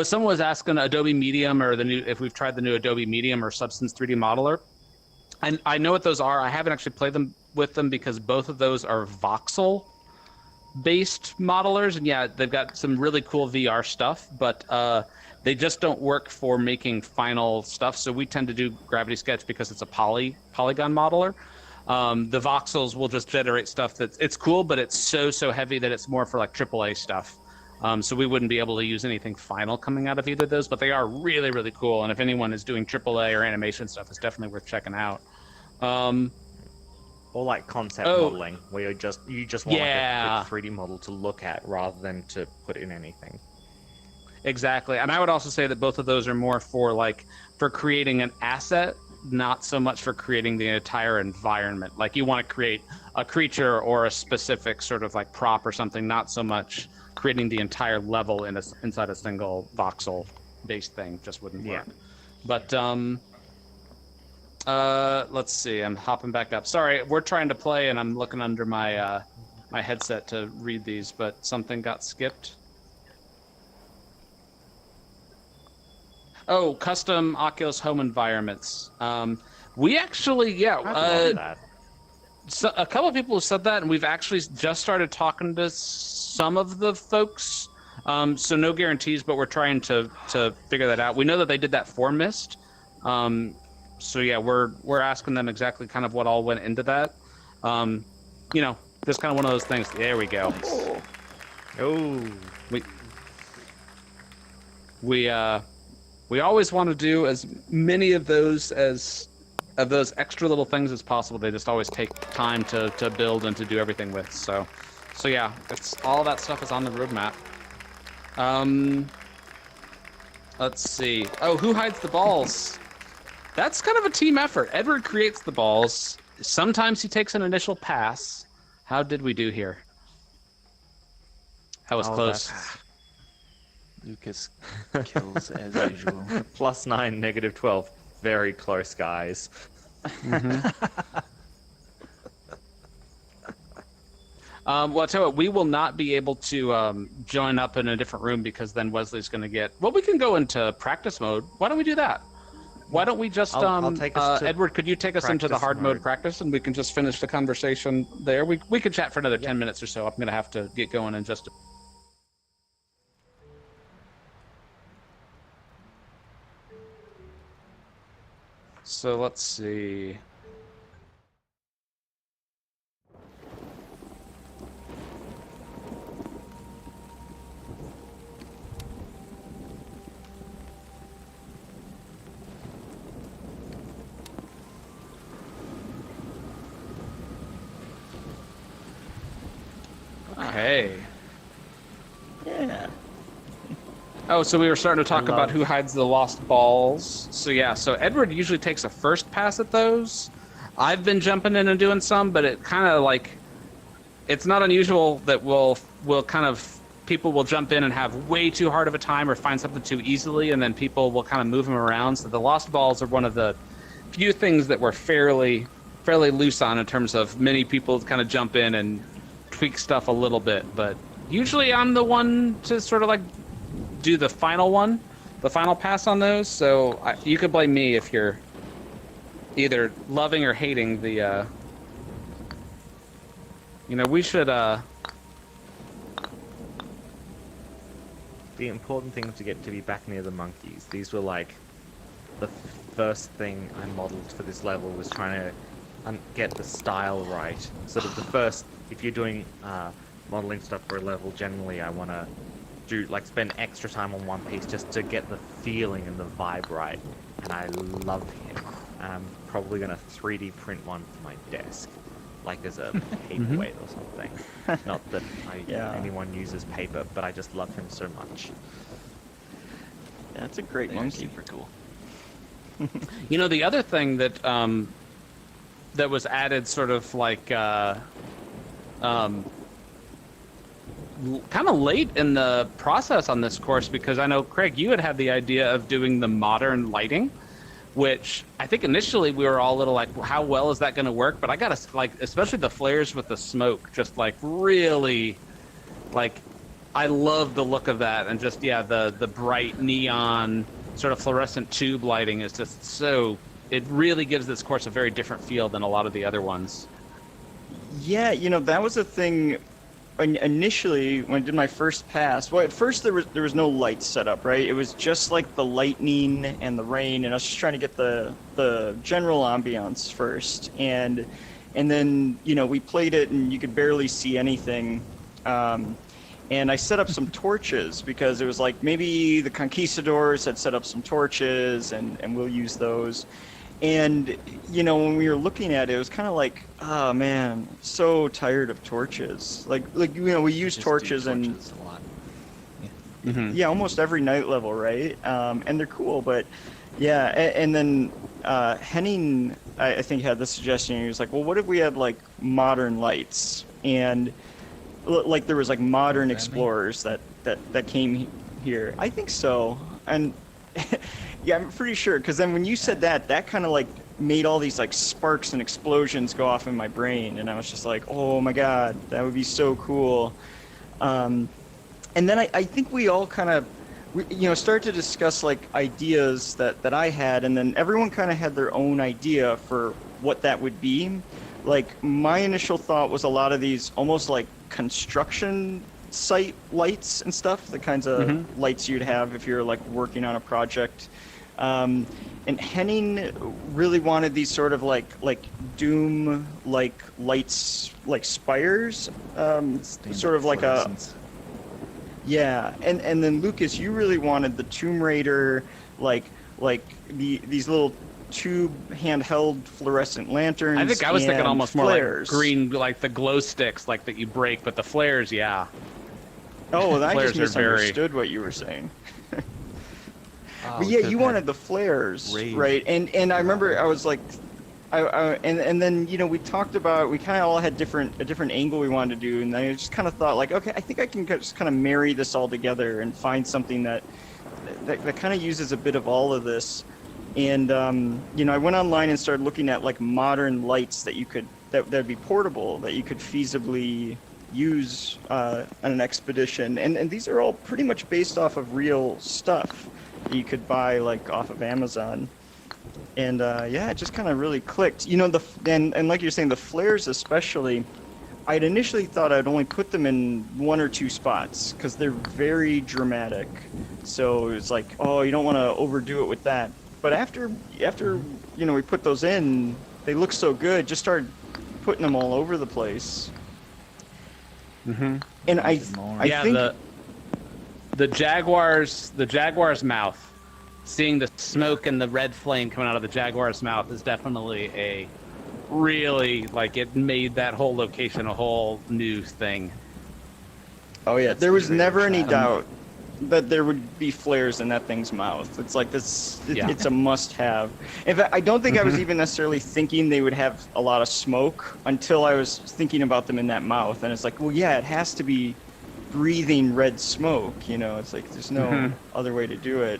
someone was asking Adobe Medium or if we've tried the new Adobe Medium or Substance 3D Modeler. And I know what those are. I haven't actually played with them because both of those are voxel based modelers, and yeah, they've got some really cool VR stuff, but they just don't work for making final stuff. So we tend to do Gravity Sketch because it's a polygon modeler. The voxels will just generate stuff it's cool, but it's so heavy that it's more for like AAA stuff. So we wouldn't be able to use anything final coming out of either of those, but they are really, really cool. And if anyone is doing AAA or animation stuff, it's definitely worth checking out. Or like concept Oh. modeling, where you just want Yeah. like a quick 3D model to look at rather than to put in anything. Exactly. And I would also say that both of those are more for creating an asset, not so much for creating the entire environment. Like you want to create a creature or a specific sort of like prop or something, not so much creating the entire level inside a single voxel based thing just wouldn't work. But let's see, I'm hopping back up. Sorry, we're trying to play and I'm looking under my my headset to read these, but something got skipped. Oh, custom Oculus home environments. We actually, I love that. so a couple of people have said that, and we've actually just started talking to some of the folks. So no guarantees, but we're trying to figure that out. We know that they did that for Myst. So yeah, we're asking them exactly kind of what all went into that. You know, just kind of one of those things. There we go. Oh, We always want to do as many of those as of those extra little things as possible. They just always take time to build and to do everything with. So yeah, it's all that stuff is on the roadmap. Let's see. Oh, who hides the balls? That's kind of a team effort. Edward creates the balls. Sometimes he takes an initial pass. How did we do here? That was close. Lucas kills as usual. +9, -12. Very close, guys. Well, I'll tell you what, we will not be able to join up in a different room because then Wesley's going to get... Well, we can go into practice mode. Why don't we do that? Why don't we just... I'll take us to Edward, could you take us into the hard mode mode. practice and we can just finish the conversation there? We could chat for another 10 minutes or so. I'm going to have to get going in just... So let's see... Okay. Yeah. Oh, so we were starting to talk about who hides the lost balls. So yeah, so Edward usually takes a first pass at those. I've been jumping in and doing some, but it kind of like, it's not unusual that we'll kind of, people will jump in and have way too hard of a time or find something too easily, and then people will kind of move them around. So the lost balls are one of the few things that we're fairly loose on in terms of many people kind of jump in and tweak stuff a little bit, but usually I'm the one to sort of like do the final pass on those. So you could blame me if you're either loving or hating the we should The important thing to get to be back near the monkeys. These were like the first thing I modeled for this level, was trying to get the style right. Sort of the first, if you're doing modeling stuff for a level, generally I want to spend extra time on one piece just to get the feeling and the vibe right. And I love him. I'm probably going to 3D print one for my desk, like as a paperweight or something. Not that anyone uses paper, but I just love him so much. Yeah, that's a great monkey. Super cool. the other thing that that was added sort of like kind of late in the process on this course, because I know, Craig, you had the idea of doing the modern lighting, which I think initially we were all a little like, how well is that going to work? But I got to, like, especially the flares with the smoke, just like really, like, I love the look of that. And just, yeah, the bright neon sort of fluorescent tube lighting is just so, it really gives this course a very different feel than a lot of the other ones. Yeah, that was a thing initially when I did my first pass. Well, at first there was no lights set up, right? It was just like the lightning and the rain, and I was just trying to get the general ambiance first. And then, we played it and you could barely see anything. And I set up some torches because it was like maybe the conquistadors had set up some torches and we'll use those. And, when we were looking at it, it was kind of like, oh man, so tired of torches. Like we use torches and a lot. yeah, almost every night level, right? And they're cool, but yeah. And then Henning, I think, had the suggestion. He was like, well, what if we had like modern lights, and like there was like modern explorers that came here. I think so. And yeah, I'm pretty sure, because then when you said that kind of like made all these like sparks and explosions go off in my brain, and I was just like, oh my god, that would be so cool. And then I think we all kind of started to discuss like ideas that I had, and then everyone kind of had their own idea for what that would be. Like my initial thought was a lot of these almost like construction site lights and stuff, the kinds of lights you'd have if you're like working on a project. And Henning really wanted these sort of like Doom like lights, like spires, sort of like a and then Lucas, you really wanted the Tomb Raider like these little tube handheld fluorescent lanterns. I think I was thinking and almost flares. more like green, like the glow sticks, like that you break, but the flares, yeah. Oh, I Flares just are very- misunderstood what you were saying. Oh, But we yeah, could've you had wanted the flares, rave. right? And I remember I was like, and then we talked about, we kind of all had a different angle we wanted to do, and I just kind of thought like, okay, I think I can just kind of marry this all together and find something that kind of uses a bit of all of this. And I went online and started looking at like modern lights that you could that'd be portable, that you could feasibly use on an expedition, and these are all pretty much based off of real stuff that you could buy like off of Amazon. And it just kind of really clicked. And like you're saying, the flares especially, I'd initially thought I'd only put them in 1 or 2 spots because they're very dramatic. So it's like, oh, you don't want to overdo it with that. But after we put those in, they look so good. Just started putting them all over the place. Mm-hmm. And I think the Jaguar's mouth. Seeing the smoke and the red flame coming out of the Jaguar's mouth is definitely a really, like, it made that whole location a whole new thing. Oh yeah, That's there was really never any shot. doubt that there would be flares in that thing's mouth. It's like this. Yeah. It's a must-have. In fact, I don't think I was even necessarily thinking they would have a lot of smoke until I was thinking about them in that mouth, and it's like, well, yeah, it has to be breathing red smoke. It's like there's no other way to do it.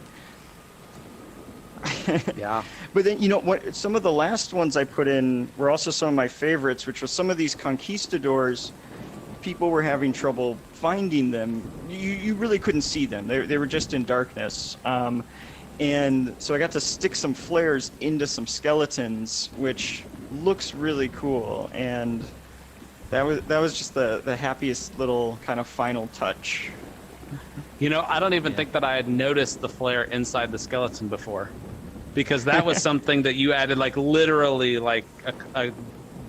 Yeah. But then, what some of the last ones I put in were also some of my favorites, which was some of these conquistadors. People were having trouble finding them. You really couldn't see them. They were just in darkness. And so I got to stick some flares into some skeletons, which looks really cool. And that was just the happiest little kind of final touch. I don't even think that I had noticed the flare inside the skeleton before, because that was something that you added like literally like a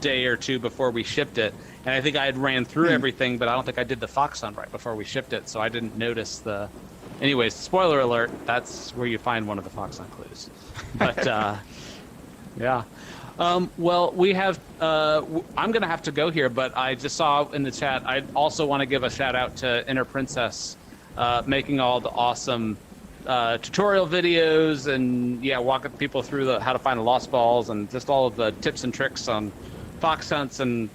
day or 2 before we shipped it. And I think I had ran through everything, but I don't think I did the fox hunt right before we shipped it, so I didn't notice the... Anyways, spoiler alert, that's where you find one of the fox hunt clues. But, yeah. Well, we have... I'm going to have to go here, but I just saw in the chat, I also want to give a shout out to Inner Princess, making all the awesome tutorial videos and, walking people through how to find the lost balls and just all of the tips and tricks on fox hunts and,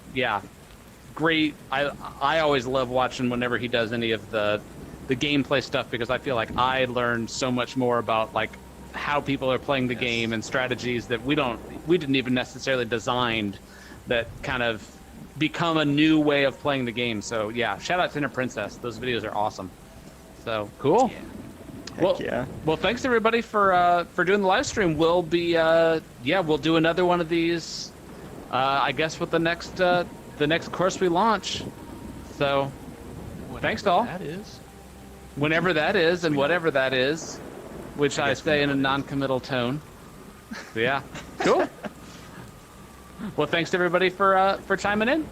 great. I always love watching whenever he does any of the gameplay stuff, because I feel like I learned so much more about like how people are playing the game and strategies that we didn't even necessarily designed, that kind of become a new way of playing the game. So shout out to Inner Princess. Those videos are awesome. So cool. Well, thanks everybody for doing the live stream. We'll be we'll do another one of these I guess with the next course we launch. So thanks to all. That is. Whenever that is, and whatever that is, which I say in a non-committal tone. So, cool. Well, thanks to everybody for chiming in.